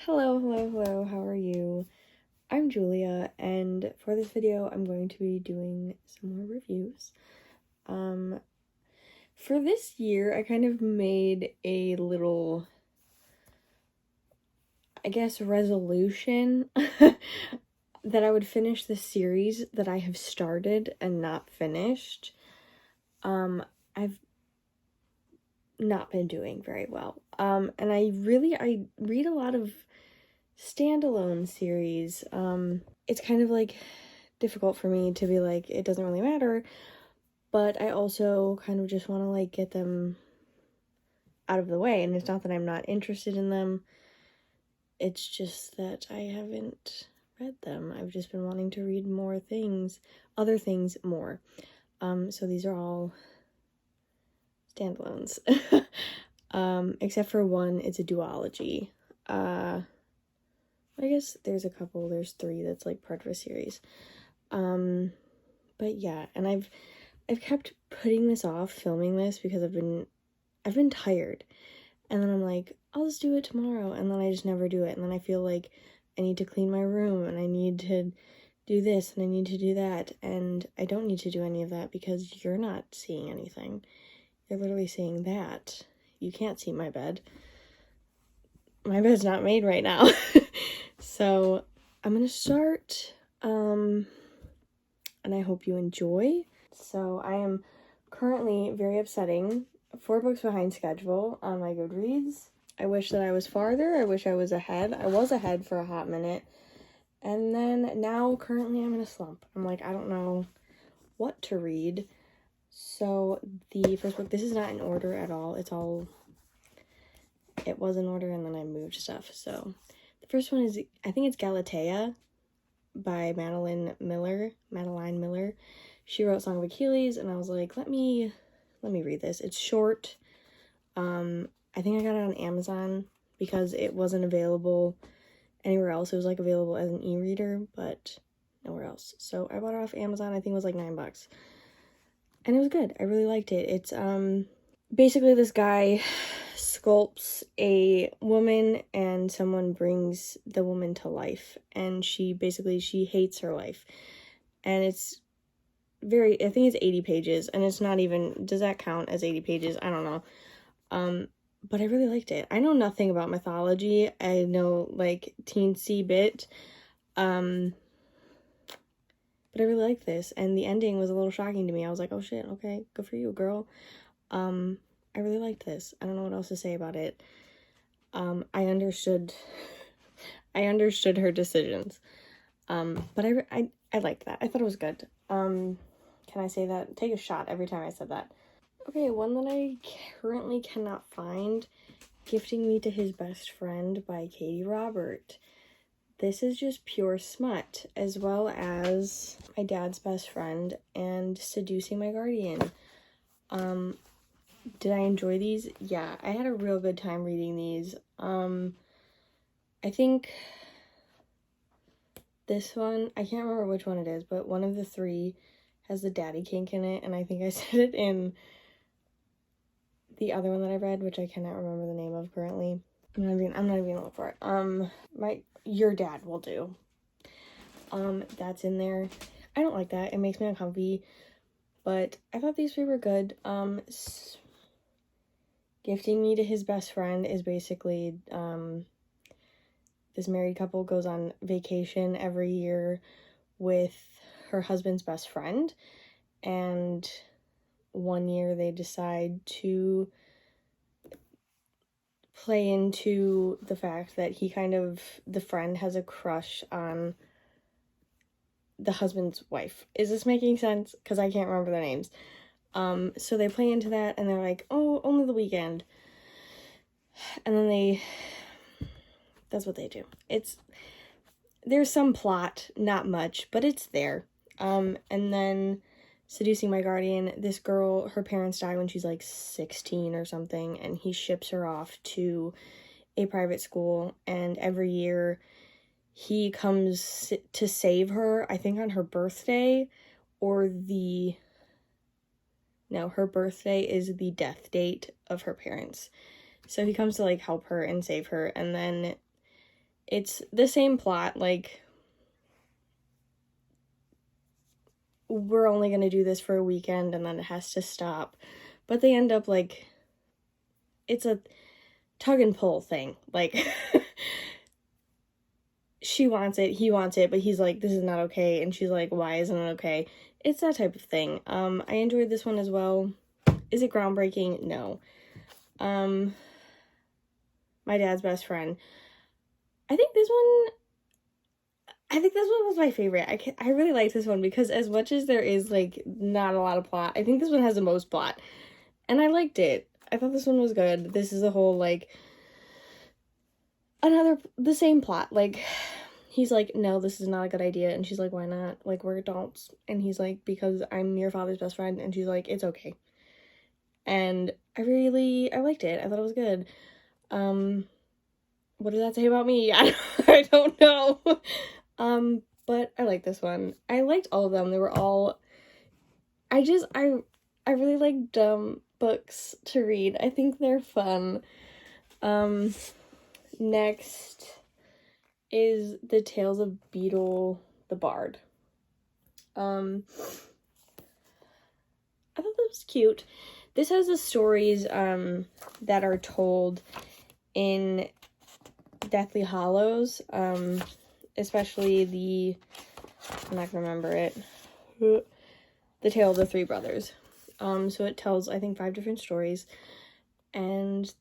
Hello, how are you? I'm Julia, and for this video, I'm going to be doing some more reviews. For this year, I kind of made a little, I guess, resolution that I would finish the series that I have started and not finished. I've not been doing very well. And I read a lot of standalone series. It's kind of like difficult for me to be like, it doesn't really matter, but I also kind of just want to like get them out of the way. And it's not that I'm not interested in them, it's just that I haven't read them. I've just been wanting to read more things, other things more. So these are all standalones. Except for one, it's a duology. I guess there's three that's like part of a series. But yeah, and I've kept putting this off, filming this, because I've been tired. And then I'm like, I'll just do it tomorrow, and then I just never do it. And then I feel like I need to clean my room, and I need to do this, and I need to do that, and I don't need to do any of that because you're not seeing anything. You're literally seeing that. You can't see my bed. My bed's not made right now. So I'm gonna start, and I hope you enjoy. So I am currently very upsetting 4 books behind schedule on my Goodreads. I wish that I was farther. I wish I was ahead. I was ahead for a hot minute. And then now currently I'm in a slump. I'm like, I don't know what to read. So the first book, this is not in order at all. It was in order and then I moved stuff. So the first one is, I think it's Galatea by Madeline Miller. She wrote Song of Achilles, and I was like, let me read this. It's short. I think I got it on Amazon because it wasn't available anywhere else. It was like available as an e-reader, but nowhere else. So I bought it off Amazon. I think it was like $9. And it was good. I really liked it. It's basically this guy sculpts a woman and someone brings the woman to life, and she hates her life. And it's I think it's 80 pages, and it's not even, does that count as 80 pages? I don't know. But I really liked it. I know nothing about mythology. I know like teensy bit. But I really liked this, and the ending was a little shocking to me. I was like, oh shit, okay, good for you, girl. I really liked this. I don't know what else to say about it. I understood her decisions. But I liked that. I thought it was good. Can I say that? Take a shot every time I said that. Okay, one that I currently cannot find, Gifting Me to His Best Friend by Katie Robert. This is just pure smut, as well as My Dad's Best Friend and Seducing My Guardian. Did I enjoy these? Yeah, I had a real good time reading these. I think this one, I can't remember which one it is, but one of the three has the daddy kink in it, and I think I said it in the other one that I read, which I cannot remember the name of currently. I'm not even gonna look for it. Your Dad Will Do. That's in there. I don't like that. It makes me uncomfy, but I thought these three were good. Gifting Me to His Best Friend is basically, this married couple goes on vacation every year with her husband's best friend, and one year they decide to play into the fact that the friend has a crush on the husband's wife. Is this making sense? Because I can't remember their names. So they play into that, and they're like, oh, only the weekend. And then that's what they do. There's some plot, not much, but it's there. And then Seducing My Guardian, this girl, her parents die when she's like 16 or something, and he ships her off to a private school, and every year he comes to save her, I think on her birthday, her birthday is the death date of her parents. So he comes to like help her and save her, and then It's the same plot, like, we're only gonna do this for a weekend and then it has to stop. But they end up, like, it's a tug and pull thing. Like, she wants it, he wants it, but he's like, this is not okay. And she's like, why isn't it okay? It's that type of thing. I enjoyed this one as well. Is it groundbreaking? No. My Dad's Best Friend. I think this one was my favorite. I really like this one because as much as there is, like, not a lot of plot, I think this one has the most plot. And I liked it. I thought this one was good. This is a whole, like, the same plot. Like, he's like, no, this is not a good idea. And she's like, why not? Like, we're adults. And he's like, because I'm your father's best friend. And she's like, it's okay. And I liked it. I thought it was good. What does that say about me? I don't know. But I like this one. I liked all of them. They were all, I really like dumb books to read. I think they're fun. Next is The Tales of Beetle the Bard. I thought that was cute. This has the stories, that are told in Deathly Hallows, especially I'm not gonna remember it, The Tale of the Three Brothers. So it tells, I think, 5 different stories, and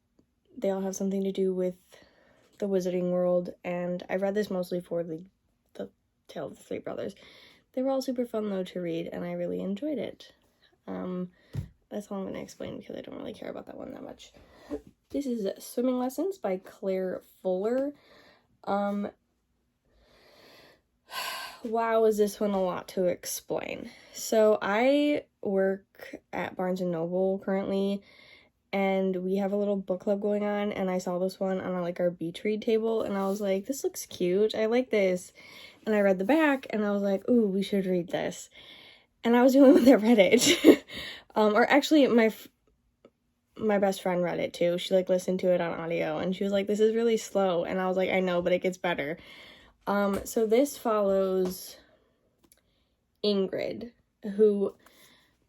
they all have something to do with the wizarding world, and I read this mostly for the Tale of the Three Brothers. They were all super fun, though, to read, and I really enjoyed it. That's all I'm going to explain because I don't really care about that one that much. This is Swimming Lessons by Claire Fuller. Wow, is this one a lot to explain. So I work at Barnes & Noble currently, and we have a little book club going on, and I saw this one on our beach read table, and I was like, this looks cute, I like this. And I read the back, and I was like, ooh, we should read this. And I was the only one that read it. Or actually, my best friend read it too. She, like, listened to it on audio, and she was like, this is really slow. And I was like, I know, but it gets better. So this follows Ingrid, who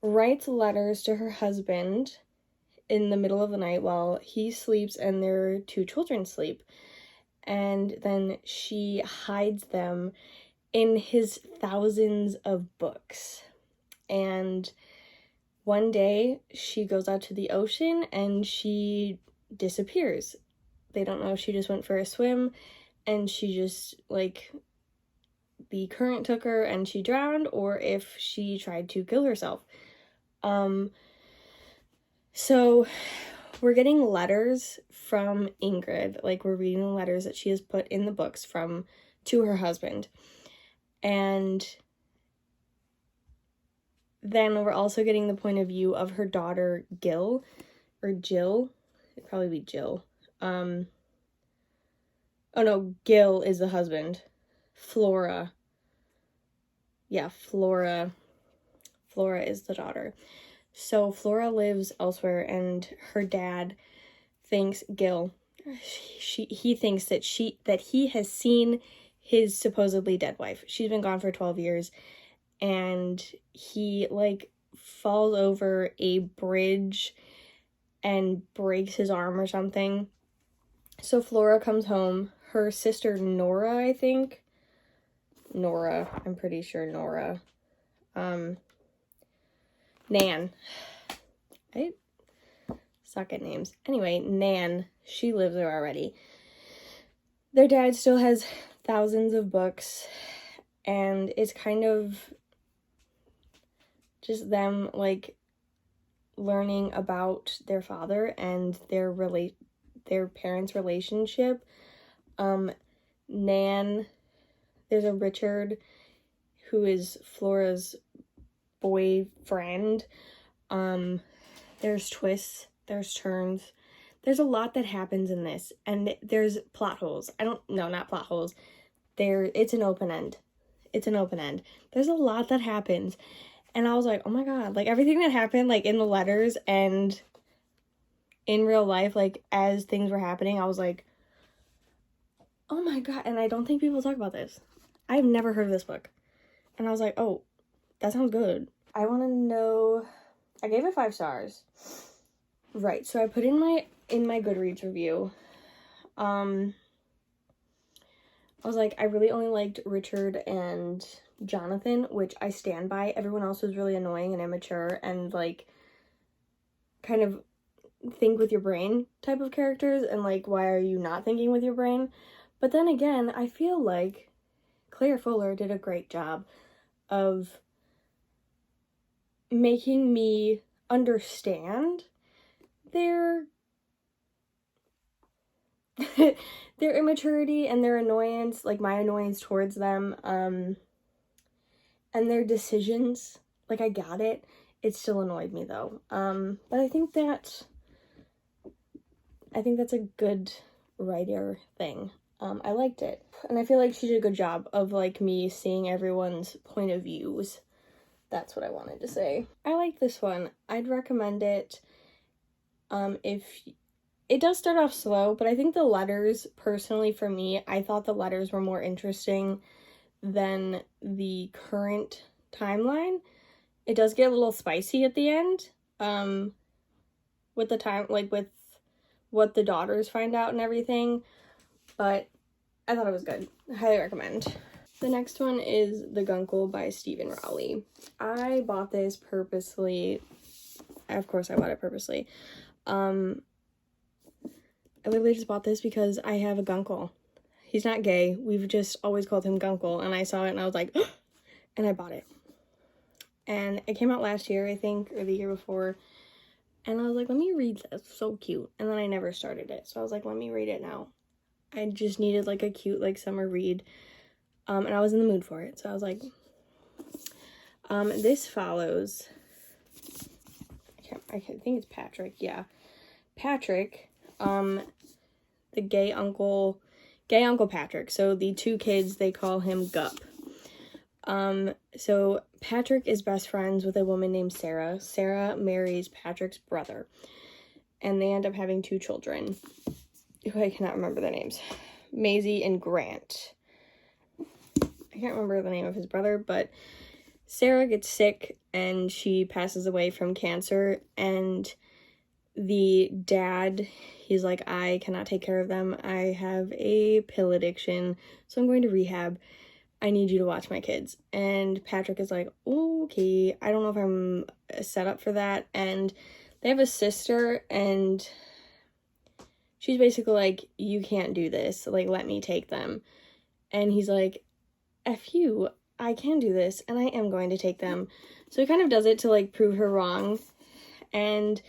writes letters to her husband in the middle of the night while he sleeps and their 2 children sleep. And then she hides them in his thousands of books. And one day she goes out to the ocean and she disappears. They don't know if she just went for a swim and she just, like, the current took her and she drowned, or if she tried to kill herself. So we're getting letters from Ingrid, like, we're reading the letters that she has put in the books to her husband. And then we're also getting the point of view of her daughter, Jill. It'd probably be Jill. Oh no, Gil is the husband. Flora. Yeah, Flora is the daughter. So Flora lives elsewhere, and her dad thinks Gil, he thinks that he has seen his supposedly dead wife. She's been gone for 12 years, and he, like, falls over a bridge and breaks his arm or something. So Flora comes home. Her sister Nora, I'm pretty sure Nora. Nan. I suck at names. Anyway, Nan, she lives there already. Their dad still has thousands of books, and it's kind of just them, like, learning about their father and their parents' relationship. Nan, there's a Richard who is Flora's boyfriend. There's twists, there's turns. There's a lot that happens in this, and there's plot holes. Not plot holes. It's an open end. There's a lot that happens, and I was like, oh my god, like, everything that happened, like, in the letters and in real life, like, as things were happening, I was like, oh my my god, and I don't think people talk about this. I've never heard of this book. And I was like, oh, that sounds good. I want to know, I gave it 5 stars. Right, so I put in my Goodreads review, I was like, I really only liked Richard and Jonathan, which I stand by. Everyone else was really annoying and immature and, like, kind of think with your brain type of characters, and, like, why are you not thinking with your brain? But then again, I feel like Claire Fuller did a great job of making me understand their their immaturity and their annoyance, like my annoyance towards them, and their decisions. Like, I got it. It still annoyed me though. But I think that's a good writer thing. I liked it. And I feel like she did a good job of, like, me seeing everyone's point of views. That's what I wanted to say. I like this one. I'd recommend it. If it does start off slow, but I think the letters, personally for me, I thought the letters were more interesting than the current timeline. It does get a little spicy at the end, with the time, like, with what the daughters find out and everything, but I thought it was good. I highly recommend. The next one is The Guncle by Stephen Rowley. I bought this purposely. Of course I bought it purposely. I literally just bought this because I have a Guncle. He's not gay. We've just always called him Guncle, and I saw it and I was like, and I bought it. And it came out last year, I think, or the year before. And I was like, let me read this. So cute. And then I never started it. So I was like, let me read it now. I just needed, like, a cute, like, summer read. And I was in the mood for it. So I was like, this follows, I think it's Patrick. Yeah. Patrick, the gay uncle Patrick. So the 2 kids, they call him Gup. So Patrick is best friends with a woman named Sarah. Sarah marries Patrick's brother, and they end up having 2 children, who I cannot remember their names. Maisie and Grant. I can't remember the name of his brother, but Sarah gets sick and she passes away from cancer, and the dad, he's like, I cannot take care of them. I have a pill addiction, so I'm going to rehab. I need you to watch my kids. And Patrick is like, okay, I don't know if I'm set up for that. And they have a sister, and she's basically like, you can't do this. Like, let me take them. And he's like, F you, I can do this, and I am going to take them. So he kind of does it to, like, prove her wrong. And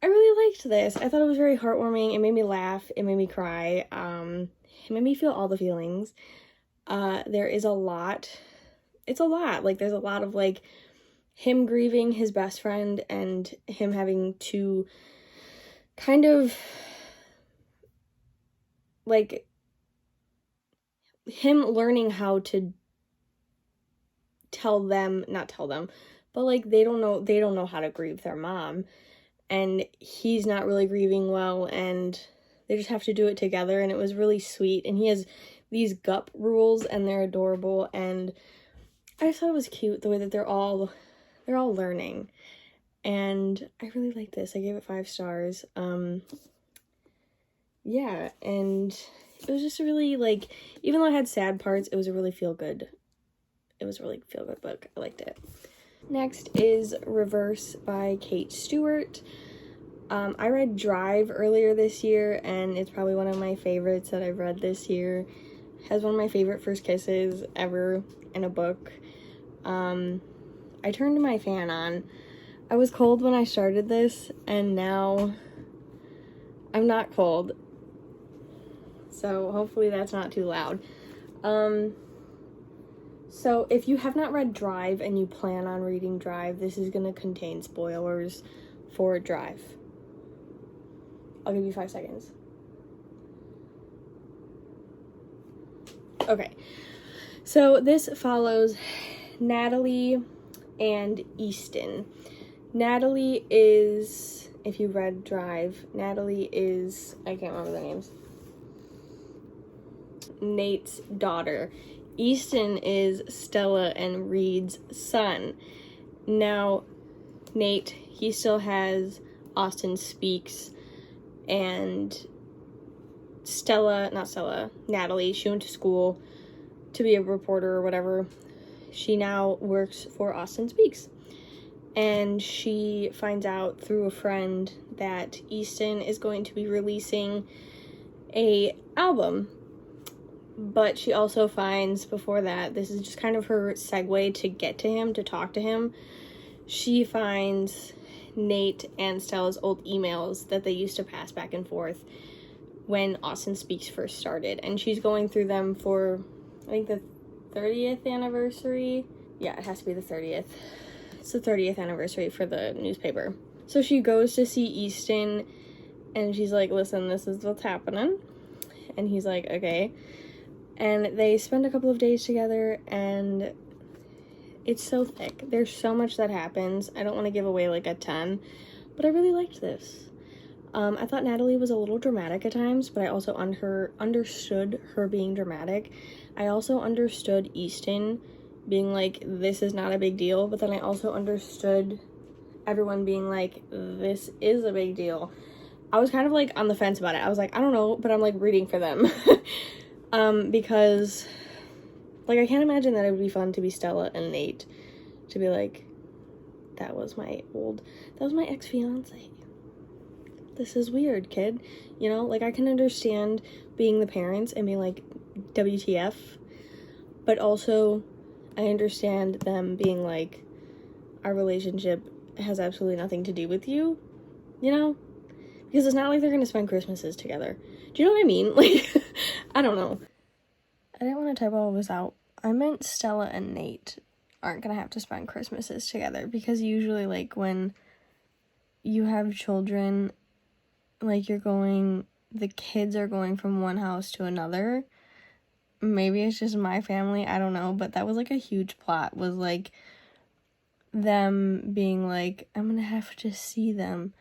I really liked this. I thought it was very heartwarming. It made me laugh. It made me cry. It made me feel all the feelings. There is a lot. It's a lot. Like, there's a lot of, like, him grieving his best friend and him having to kind of, like, him learning how to not tell them, but, like, they don't know how to grieve their mom, and he's not really grieving well, and they just have to do it together, and it was really sweet. And he has these Gup rules, and they're adorable, and I just thought it was cute the way that they're all learning, and I really like this. I gave it 5 stars. Yeah, and it was just a really, like, even though it had sad parts, it was a really feel-good book. I liked it. Next is Reverse by Kate Stewart. I read Drive earlier this year, and it's probably one of my favorites that I've read this year. It has one of my favorite first kisses ever in a book. I turned my fan on. I was cold when I started this, and now I'm not cold. So hopefully that's not too loud. So if you have not read Drive and you plan on reading Drive, this is going to contain spoilers for Drive. I'll give you 5 seconds. Okay. So this follows Natalie and Easton. Natalie is, if you read Drive, Natalie is, I can't remember their names. Nate's daughter. Easton is Stella and Reed's son. Now, Nate, he still has Austin Speaks, and Natalie, she went to school to be a reporter or whatever. She now works for Austin Speaks. And she finds out through a friend that Easton is going to be releasing a album. But she also finds before that, this is just kind of her segue to get to him, to talk to him. She finds Nate and Stella's old emails that they used to pass back and forth when Austin Speaks first started. And she's going through them for, I think, the 30th anniversary. Yeah, it has to be the 30th. It's the 30th anniversary for the newspaper. So she goes to see Easton, and she's like, listen, this is what's happening. And he's like, okay. And they spend a couple of days together, and it's so thick. There's so much that happens. I don't want to give away, like, a ton, but I really liked this. I thought Natalie was a little dramatic at times, but I also understood her being dramatic. I also understood Easton being like, this is not a big deal, but then I also understood everyone being like, this is a big deal. I was kind of, like, on the fence about it. I was like, I don't know, but I'm, like, rooting for them. Because, like, I can't imagine that it would be fun to be Stella and Nate. To be like, that was my ex-fiance. This is weird, kid. You know, like, I can understand being the parents and being like, WTF. But also, I understand them being like, our relationship has absolutely nothing to do with you. You know? Because it's not like they're gonna spend Christmases together. Do you know what I mean? Like, I don't know. I didn't want to type all this out. I meant Stella and Nate aren't gonna have to spend Christmases together, because usually, like, when you have children, like, the kids are going from one house to another. Maybe it's just my family, I don't know, but that was, like, a huge plot, was, like, them being like, I'm gonna have to see them.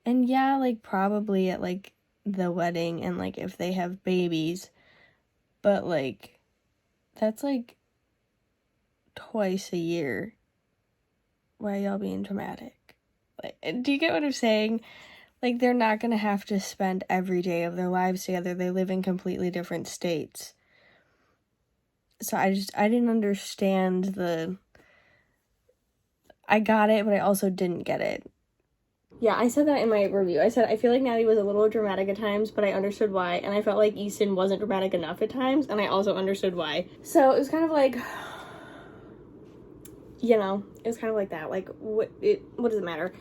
And yeah, like, probably at, like, the wedding, and, like, if they have babies, but, like, that's, like, twice a year. Why are y'all being dramatic? Like, do you get what I'm saying? Like, they're not gonna have to spend every day of their lives together. They live in completely different states. So I didn't understand I got it, but I also didn't get it. Yeah, I said that in my review. I said, I feel like Natty was a little dramatic at times, but I understood why. And I felt like Easton wasn't dramatic enough at times, and I also understood why. So it was kind of like, you know, it was kind of like that. Like, what does it matter?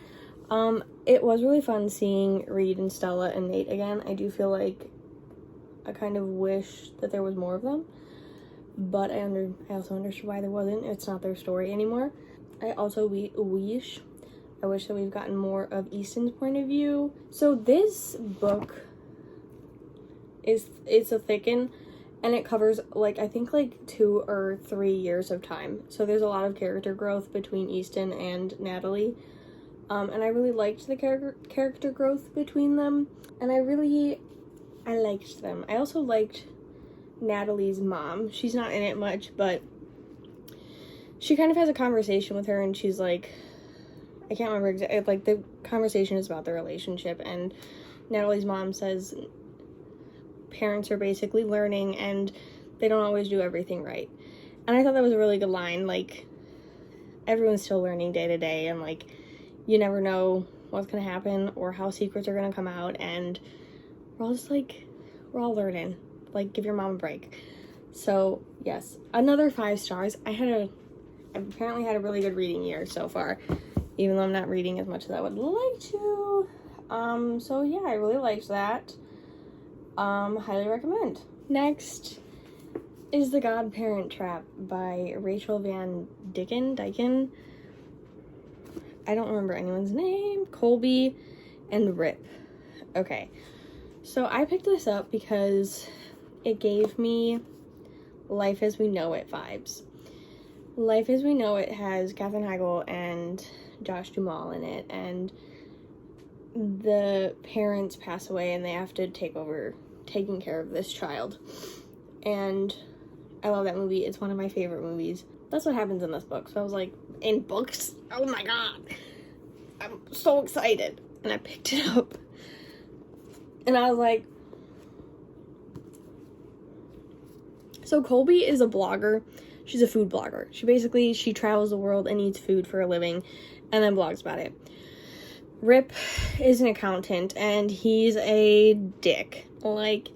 It was really fun seeing Reed and Stella and Nate again. I do feel like I kind of wish that there was more of them, but I also understood why there wasn't. It's not their story anymore. I also wish that we've gotten more of Easton's point of view. So this book it's a thicken, and it covers, like, I think, like, 2 or 3 years of time. So there's a lot of character growth between Easton and Natalie. And I really liked the character growth between them. And I liked them. I also liked Natalie's mom. She's not in it much, but she kind of has a conversation with her, and she's like, I can't remember exactly, like, the conversation is about the relationship, and Natalie's mom says parents are basically learning, and they don't always do everything right. And I thought that was a really good line. Like, everyone's still learning day to day, and, like, you never know what's gonna happen or how secrets are gonna come out, and we're all learning. Like, give your mom a break. So, yes, another 5 stars. I've apparently had a really good reading year so far, even though I'm not reading as much as I would like to. So yeah, I really liked that. Highly recommend. Next is The Godparent Trap by Rachel Van Dyken. I don't remember anyone's name. Colby and Rip. Okay, so I picked this up because it gave me Life as We Know It vibes. Life as We Know It has Katherine Heigl and Josh Duhamel in it, and the parents pass away and they have to take over taking care of this child. and I love that movie. It's one of my favorite movies. That's what happens in this book. So I was like, in books? Oh my god. I'm so excited. And I picked it up. And I was like... So Colby is a blogger. She's a food blogger. She travels the world and eats food for a living and then blogs about it. Rip is an accountant and he's a dick. Like,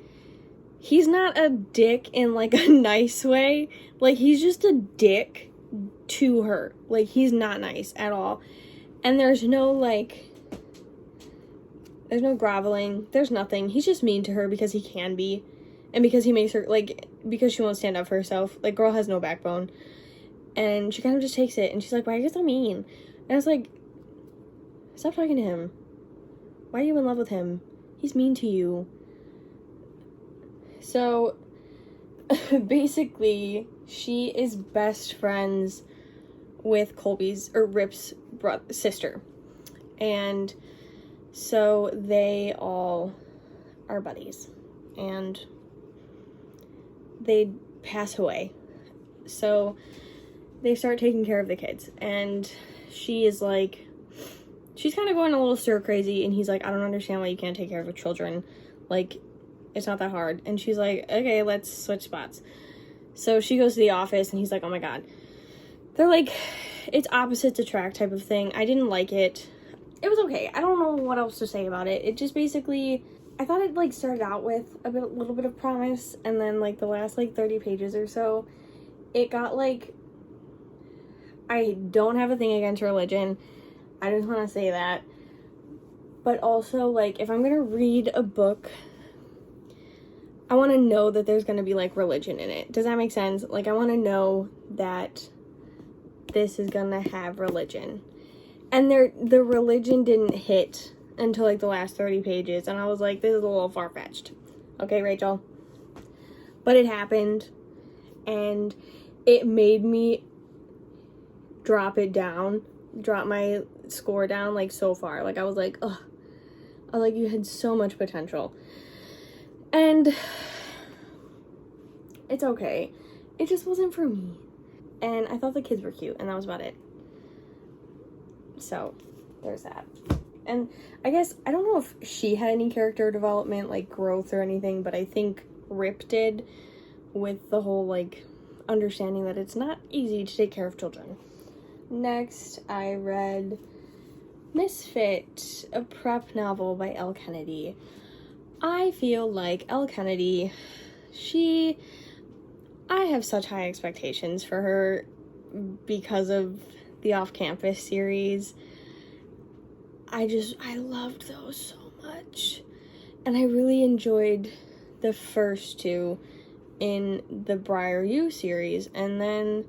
he's not a dick in, like, a nice way. Like, he's just a dick to her. Like, he's not nice at all. And there's no groveling. There's nothing. He's just mean to her because he can be. And because he makes her, like, because she won't stand up for herself. Like, girl has no backbone. And she kind of just takes it. And she's like, why are you so mean? And I was like, stop talking to him. Why are you in love with him? He's mean to you. So, basically, she is best friends with Rip's sister. And so they all are buddies. And they pass away. So they start taking care of the kids. And she's kind of going a little stir crazy. And he's like, I don't understand why you can't take care of your children. Like, it's not that hard. And she's like, okay, let's switch spots. So she goes to the office and he's like, oh my god. They're like, it's opposites attract type of thing. I didn't like it. It was okay. I don't know what else to say about it. It just basically... I thought it, like, started out with a little bit of promise, and then, like, the last, like, 30 pages or so, it got, like, I don't have a thing against religion. I just want to say that. But also, like, if I'm going to read a book, I want to know that there's going to be, like, religion in it. Does that make sense? Like, I want to know that this is going to have religion. And the religion didn't hit until, like, the last 30 pages, and I was like, this is a little far-fetched. Okay, Rachel? But it happened, and it made me drop my score down, like, so far. Like, I was like, ugh. I was like, you had so much potential. And it's okay. It just wasn't for me. And I thought the kids were cute, and that was about it. So, there's that. And I guess, I don't know if she had any character development, like, growth or anything, but I think Rip did, with the whole, like, understanding that it's not easy to take care of children. Next, I read Misfit, a prep novel by Elle Kennedy. I feel like Elle Kennedy, I have such high expectations for her because of the Off-Campus series. I loved those so much. And I really enjoyed the first two in the Briar U series. And then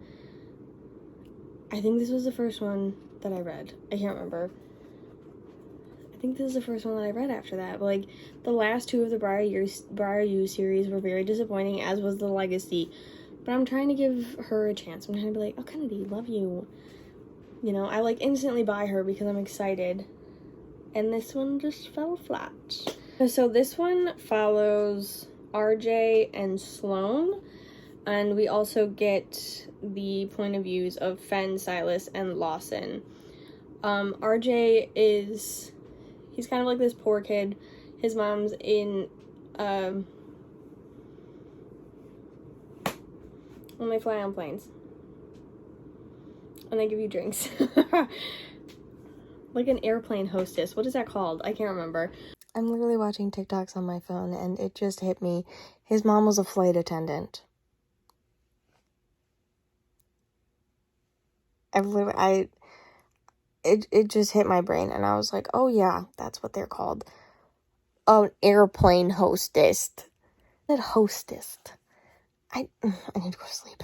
I think this was the first one that I read. I can't remember. I think this is the first one that I read after that. But, like, the last two of the Briar U series were very disappointing, as was The Legacy. But I'm trying to give her a chance. I'm trying to be like, oh, Kennedy, love you. You know, I, like, instantly buy her because I'm excited. And this one just fell flat. So this one follows RJ and Sloane. And we also get the point of views of Fenn, Silas, and Lawson. RJ he's kind of like this poor kid. His mom's in, when they fly on planes. And they give you drinks. Like an airplane hostess. What is that called? I can't remember. I'm literally watching TikToks on my phone, and it just hit me. His mom was a flight attendant. It just hit my brain, and I was like, oh yeah, that's what they're called. Oh, an airplane hostess. That hostess. I need to go to sleep.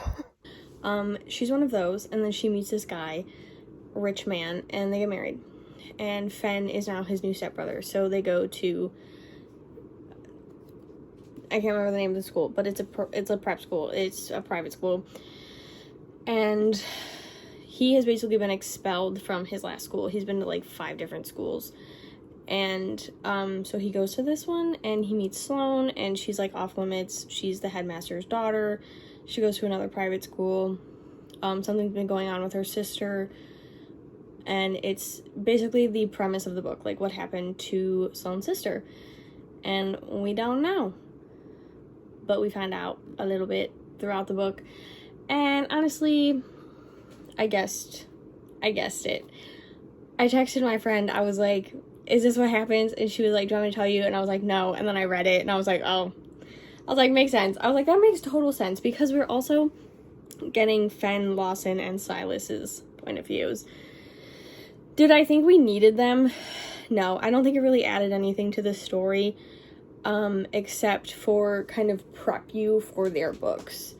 She's one of those, and then she meets this guy, rich man, and they get married. And Fenn is now his new stepbrother, so they go to, I can't remember the name of the school, but it's a prep school. It's a private school. And he has basically been expelled from his last school. He's been to, like, 5 different schools. And so he goes to this one, and he meets Sloane, and she's like off limits. She's the headmaster's daughter. She goes to another private school. Something's been going on with her sister, and it's basically the premise of the book, like what happened to Sloane's sister. And we don't know, but we find out a little bit throughout the book. And honestly, I guessed it. I texted my friend, I was like, is this what happens? And she was like, do you want me to tell you? And I was like, no. And then I read it, and I was like, oh. I was like, makes sense. I was like, that makes total sense, because we're also getting Fen, Lawson, and Silas's point of views. Did I think we needed them? No, I don't think it really added anything to the story, except for kind of prep you for their books.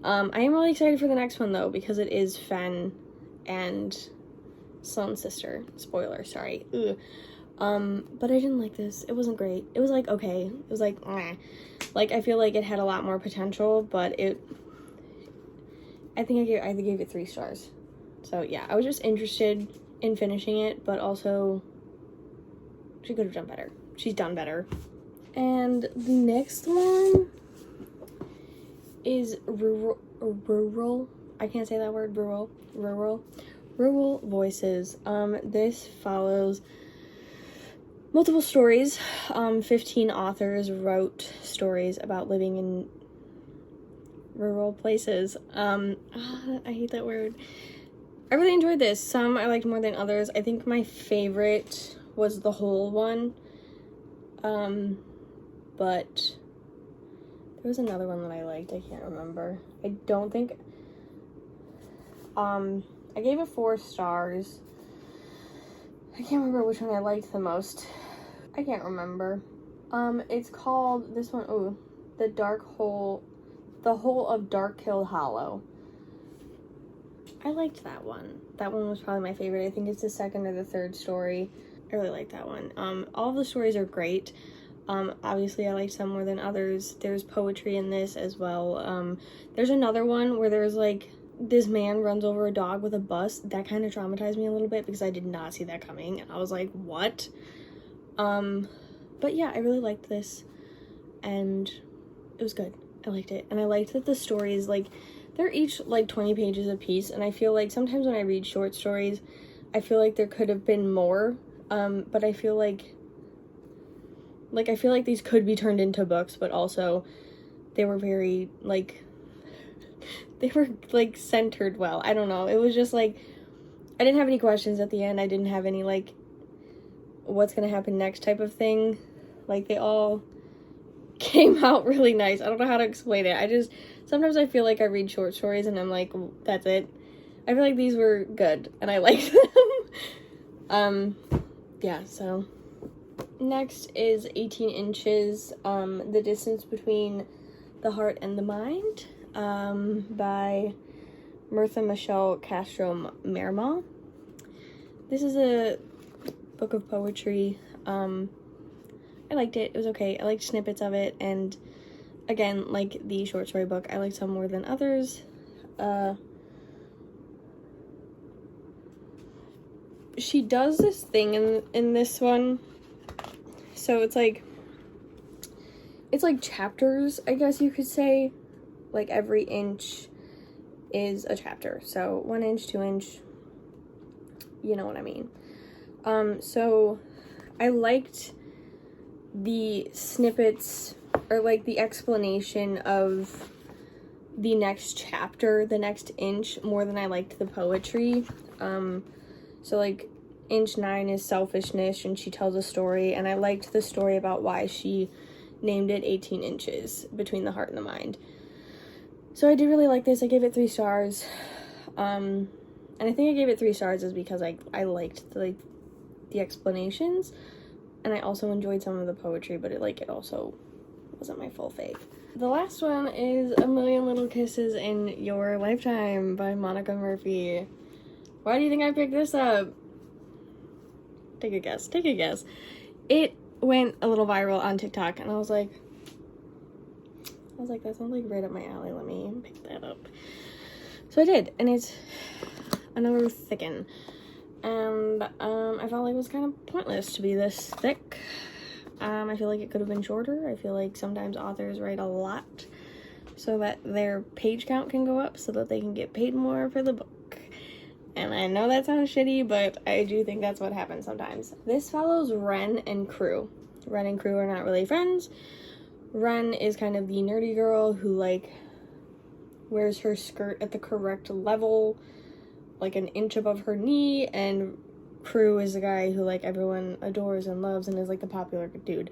I am really excited for the next one, though, because it is Fen and Sloane's sister. Spoiler, sorry. Ugh. But I didn't like this. It wasn't great. It was like, okay. It was like, meh. Like, I feel like it had a lot more potential, but I think I gave it 3 stars. So, yeah, I was just interested in finishing it, but also, she could have done better. She's done better. And the next one is rural. I can't say that word, rural voices. This follows multiple stories. 15 authors wrote stories about living in rural places. I hate that word. I really enjoyed this. Some I liked more than others. I think my favorite was the whole one. But there was another one that I liked. I can't remember. I don't think... I gave it 4 stars. I can't remember which one I liked the most. I can't remember. It's called, this one, The Whole of Darkhill Hollow. I liked that one. That one was probably my favorite. I think it's the 2nd or the 3rd story. I really like that one. All of the stories are great. Obviously I like some more than others. There's poetry in this as well. There's another one where there's like, this man runs over a dog with a bus. That kind of traumatized me a little bit because I did not see that coming. And I was like, what? But yeah, I really liked this. And it was good. I liked it. And I liked that the stories, like, they're each like 20 pages a piece. And I feel like sometimes when I read short stories, I feel like there could have been more. But I feel like these could be turned into books, but also they were very, like, they were, like, centered well. I don't know. It was just, like, I didn't have any questions at the end. I didn't have any, like, what's gonna happen next type of thing. Like, they all came out really nice. I don't know how to explain it. Sometimes I feel like I read short stories and I'm like, that's it. I feel like these were good, and I liked them. Yeah, so. Next is 18 Inches, The Distance Between the Heart and the Mind, by Mirtha Michelle Castro Merma. This is a book of poetry. I liked it. It was okay. I liked snippets of it, and again, like the short story book, I liked some more than others. She does this thing in this one. So it's like chapters, I guess you could say. Like every inch is a chapter. So 1 inch, 2 inch, you know what I mean. So I liked the snippets, or like the explanation of the next chapter, the next inch, more than I liked the poetry. So like inch 9 is selfishness, and she tells a story, and I liked the story about why she named it 18 inches between the heart and the mind. So I did really like this. I gave it 3 stars. And I think I gave it 3 stars is because I liked the explanations, and I also enjoyed some of the poetry, but it also wasn't my full fave. The last one is A Million Little Kisses in Your Lifetime by Monica Murphy. Why do you think I picked this up? Take a guess. It went a little viral on TikTok, and I was like, that sounds like right up my alley. Let me pick that up. So I did, and it's another thick one. And I felt like it was kind of pointless to be this thick. I feel like it could have been shorter. I feel like sometimes authors write a lot so that their page count can go up so that they can get paid more for the book. And I know that sounds shitty, but I do think that's what happens sometimes. This follows Ren and Crew. Ren and Crew are not really friends. Ren is kind of the nerdy girl who, like, wears her skirt at the correct level, like an inch above her knee, and Crew is the guy who, like, everyone adores and loves and is, like, the popular dude.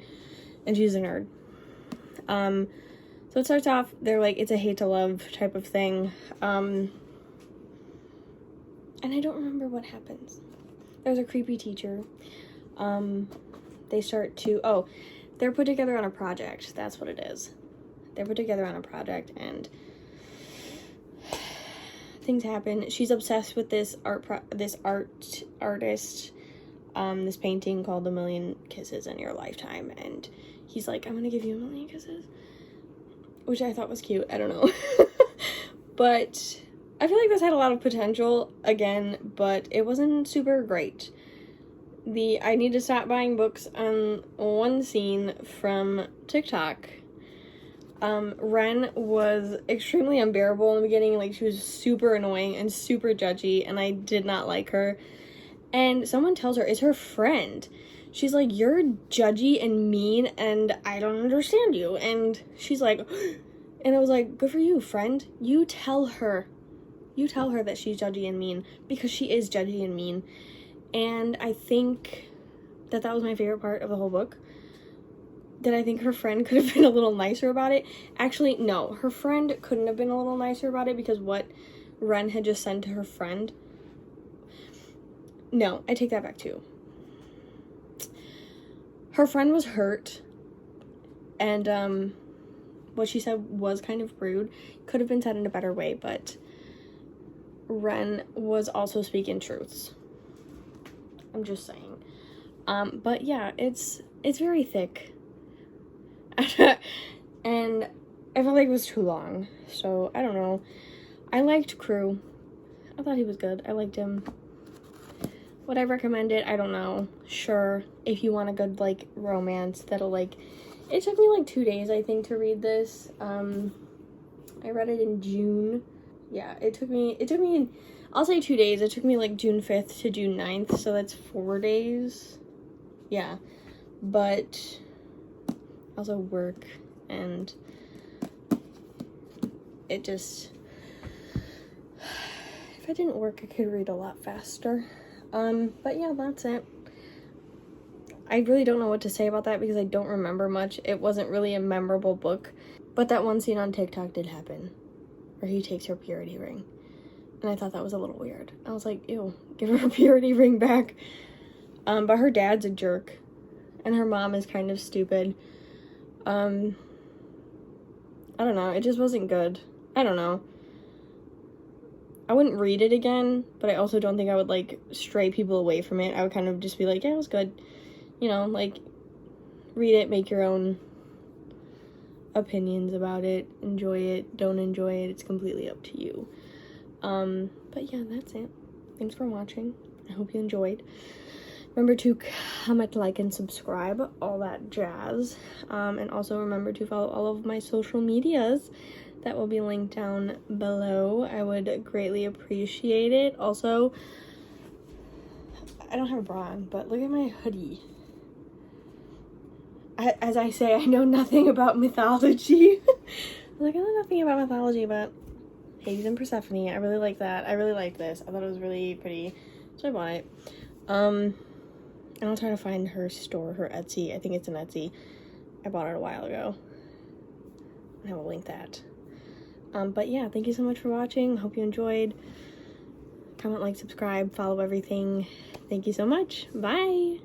And she's a nerd. So it starts off, they're like, it's a hate to love type of thing. And I don't remember what happens. There's a creepy teacher. They start to, they're put together on a project. That's what it is. They're put together on a project, and things happen. She's obsessed with this artist, this painting called A Million Kisses in Your Lifetime, and he's like, I'm gonna give you 1,000,000 kisses, which I thought was cute. I don't know. But I feel like this had a lot of potential, again, but it wasn't super great. I need to stop buying books on one scene from TikTok. Ren was extremely unbearable in the beginning. Like, she was super annoying and super judgy, and I did not like her. And someone tells her, it's her friend. She's like, you're judgy and mean, and I don't understand you. And she's like, and I was like, good for you, friend. You tell her that she's judgy and mean, because she is judgy and mean. And I think that was my favorite part of the whole book. Did I think her friend could have been a little nicer about it? Actually, no. Her friend couldn't have been a little nicer about it, because what Ren had just said to her friend. No, I take that back too. Her friend was hurt, and what she said was kind of rude. Could have been said in a better way, but Ren was also speaking truths. I'm just saying. But yeah, it's very thick. And I felt like it was too long, so I don't know. I liked Crew. I thought he was good. I liked him. Would I recommend it? I don't know. Sure. If you want a good, like, romance that'll, like... It took me, like, 2 days, I think, to read this. I read it in June. Yeah, it took me, I'll say 2 days. It took me, like, June 5th to June 9th, so that's 4 days. Yeah. But also work, and it just... If I didn't work, I could read a lot faster. But yeah, that's it. I really don't know what to say about that because I don't remember much. It wasn't really a memorable book. But that one scene on TikTok did happen, where he takes her purity ring. And I thought that was a little weird. I was like, ew, give her purity ring back. But her dad's a jerk. And her mom is kind of stupid. I don't know. It just wasn't good. I don't know. I wouldn't read it again, but I also don't think I would, like, stray people away from it. I would kind of just be like, yeah, it was good. You know, like, read it, make your own opinions about it, enjoy it, don't enjoy it, it's completely up to you. But yeah, that's it. Thanks for watching. I hope you enjoyed. Remember to comment, like, and subscribe, all that jazz. And also remember to follow all of my social medias. That will be linked down below. I would greatly appreciate it. Also, I don't have a bra on, but look at my hoodie. As I say, I know nothing about mythology. Like, I know nothing about mythology, but Hades and Persephone, I really like that. I really like this. I thought it was really pretty, so I bought it. And I'll try to find her store, her Etsy. I think it's an Etsy. I bought it a while ago. And I will link that. But yeah, thank you so much for watching. Hope you enjoyed. Comment, like, subscribe, follow everything. Thank you so much. Bye!